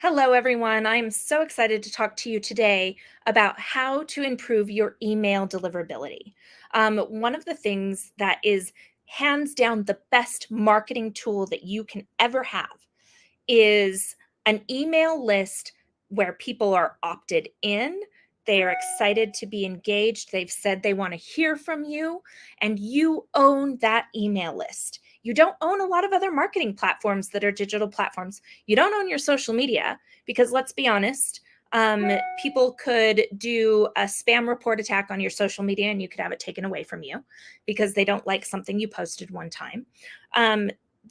Hello, everyone. I'm so excited to talk to you today about how to improve your email deliverability. One of the things that is hands down the best marketing tool that you can ever have is an email list where people are opted in. They are excited to be engaged. They've said they want to hear from you, and you own that email list. You don't own a lot of other marketing platforms that are digital platforms. You don't own your social media because, let's be honest, people could do a spam report attack on your social media and you could have it taken away from you because they don't like something you posted one time.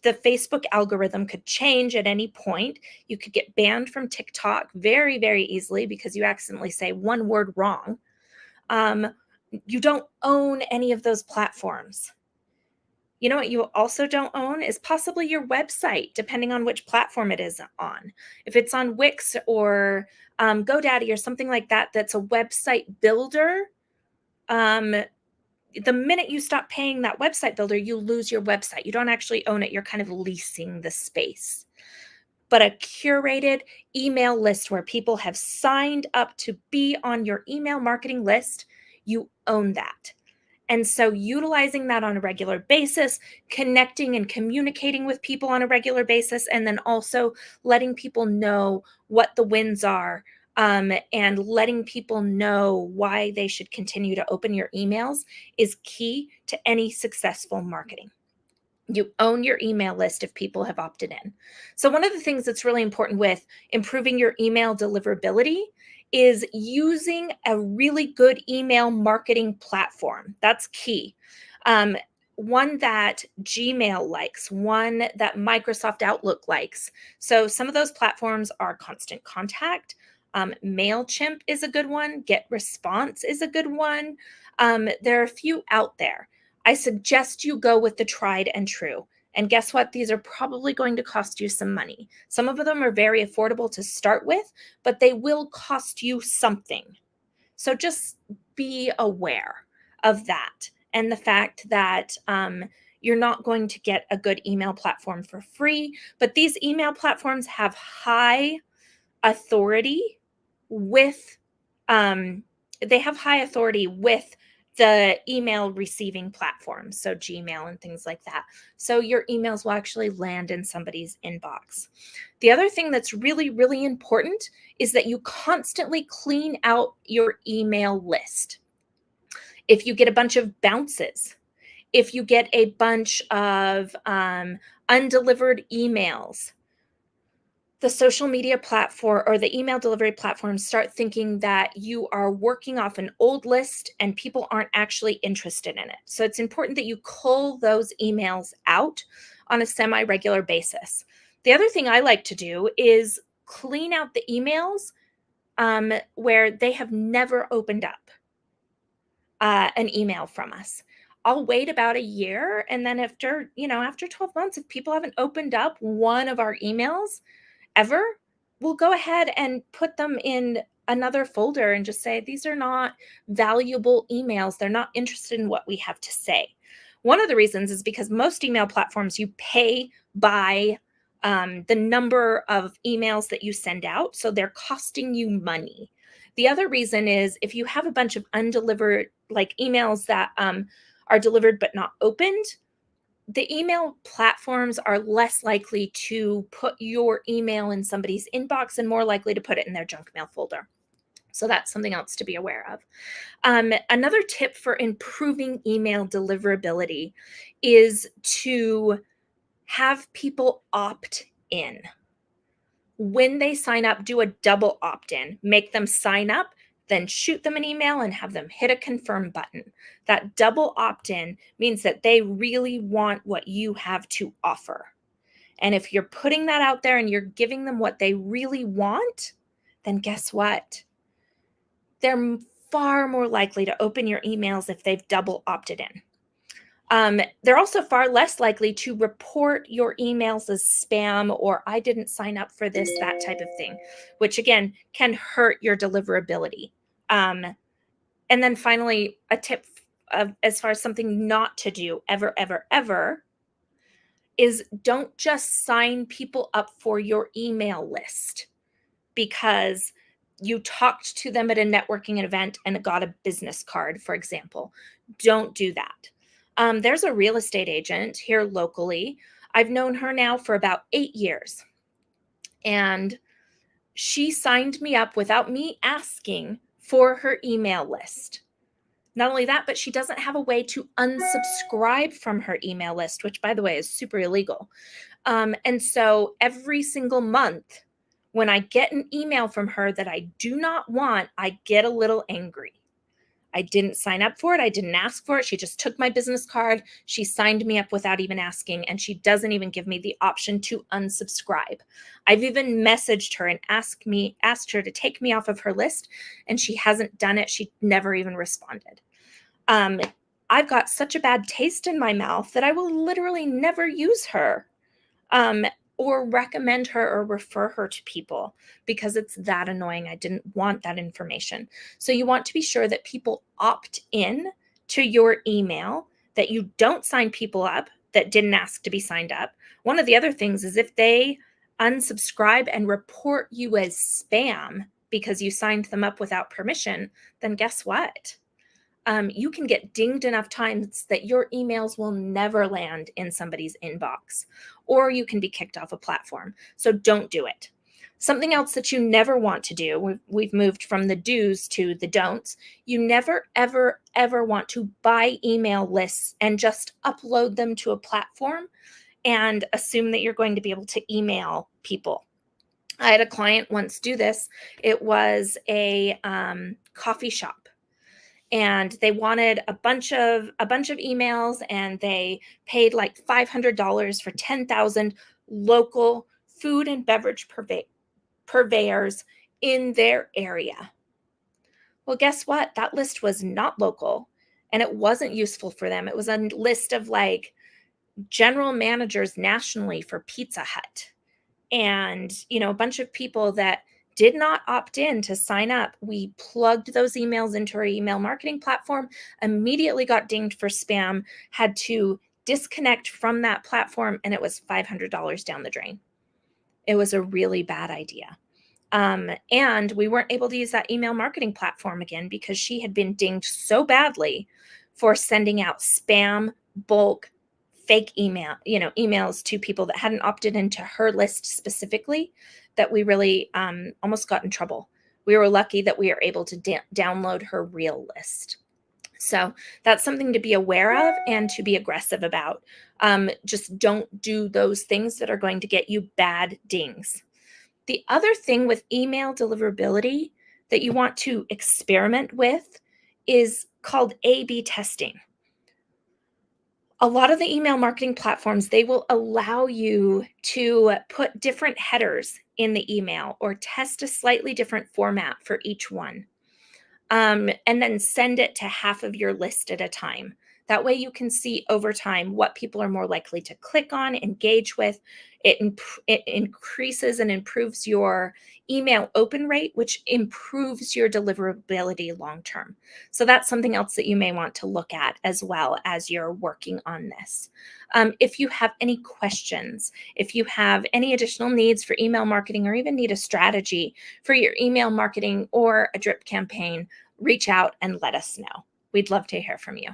The Facebook algorithm could change at any point. You could get banned from TikTok very, very easily because you accidentally say one word wrong. Um, you don't own any of those platforms. You know what you also don't own is possibly your website, depending on which platform it is on. If it's on Wix or GoDaddy or something like that, that's a website builder. Um, the minute you stop paying that website builder, you lose your website. You don't actually own it. You're kind of leasing the space. But a curated email list where people have signed up to be on your email marketing list, you own that. And so utilizing that on a regular basis, connecting and communicating with people on a regular basis, and then also letting people know what the wins are, and letting people know why they should continue to open your emails is key to any successful marketing. You own your email list if people have opted in. So, one of the things that's really important with improving your email deliverability is using a really good email marketing platform. That's key. Um, one that Gmail likes, one that Microsoft Outlook likes. So, some of those platforms are Constant Contact. MailChimp is a good one. Get Response is a good one. There are a few out there. I suggest you go with the tried and true. And guess what? These are probably going to cost you some money. Some of them are very affordable to start with, but they will cost you something. So just be aware of that and the fact that you're not going to get a good email platform for free. But these email platforms have high authority with they have high authority with the email receiving platforms, so Gmail and things like that. So your emails will actually land in somebody's inbox. The other thing that's really, really important is that you constantly clean out your email list. If you get a bunch of bounces, if you get a bunch of undelivered emails, the social media platform or the email delivery platforms start thinking that you are working off an old list and people aren't actually interested in it. So it's important that you cull those emails out on a semi-regular basis. The other thing I like to do is clean out the emails where they have never opened up an email from us. I'll wait about a year, and then after 12 months, if people haven't opened up one of our emails ever, we'll go ahead and put them in another folder and just say, these are not valuable emails. They're not interested in what we have to say. One of the reasons is because most email platforms, you pay by the number of emails that you send out. So they're costing you money. The other reason is if you have a bunch of undelivered, like emails that are delivered but not opened, the email platforms are less likely to put your email in somebody's inbox and more likely to put it in their junk mail folder. So that's something else to be aware of. Another tip for improving email deliverability is to have people opt in. When they sign up, do a double opt in. Make them sign up, then shoot them an email and have them hit a confirm button. That double opt in means that they really want what you have to offer. And if you're putting that out there and you're giving them what they really want, then guess what? They're far more likely to open your emails if they've double opted in. They're also far less likely to report your emails as spam or I didn't sign up for this, that type of thing, which again can hurt your deliverability. And then finally, a tip as far as something not to do ever, ever, ever is don't just sign people up for your email list. because you talked to them at a networking event and got a business card, for example. Don't do that. There's a real estate agent here locally. I've known her now for about 8 years, and she signed me up without me asking for her email list. Not only that, but she doesn't have a way to unsubscribe from her email list, which, by the way, is super illegal. And so every single month, when I get an email from her that I do not want, I get a little angry. I didn't sign up for it. I didn't ask for it. She just took my business card. She signed me up without even asking, and she doesn't even give me the option to unsubscribe. I've even messaged her and asked her to take me off of her list, and she hasn't done it. She never even responded. Um, I've got such a bad taste in my mouth that I will literally never use her, um, or recommend her or refer her to people because it's that annoying. I didn't want that information. So you want to be sure that people opt in to your email, that you don't sign people up that didn't ask to be signed up. One of the other things is if they unsubscribe and report you as spam because you signed them up without permission, then guess what? You can get dinged enough times that your emails will never land in somebody's inbox, or you can be kicked off a platform. So don't do it. Something else that you never want to do, we've moved from the do's to the don'ts. You never, ever, ever want to buy email lists and just upload them to a platform and assume that you're going to be able to email people. I had a client once do this. It was a coffee shop, and they wanted a bunch of emails, and they paid like $500 for 10,000 local food and beverage purveyors in their area. Well, guess what? That list was not local, and it wasn't useful for them. It was a list of like general managers nationally for Pizza Hut, and a bunch of people that did not opt in to sign up. We plugged those emails into our email marketing platform, immediately got dinged for spam, had to disconnect from that platform, and it was $500 down the drain. It was a really bad idea. And we weren't able to use that email marketing platform again because she had been dinged so badly for sending out spam, bulk, fake emails to people that hadn't opted into her list specifically, that we really almost got in trouble. We were lucky that we were able to download her real list. So that's something to be aware of and to be aggressive about. Just don't do those things that are going to get you bad dings. The other thing with email deliverability that you want to experiment with is called A/B testing. A lot of the email marketing platforms, they will allow you to put different headers in the email or test a slightly different format for each one, and then send it to half of your list at a time. That way you can see over time what people are more likely to click on, engage with. It increases and improves your email open rate, which improves your deliverability long term. So that's something else that you may want to look at as well as you're working on this. If you have any questions, if you have any additional needs for email marketing, or even need a strategy for your email marketing or a drip campaign, reach out and let us know. We'd love to hear from you.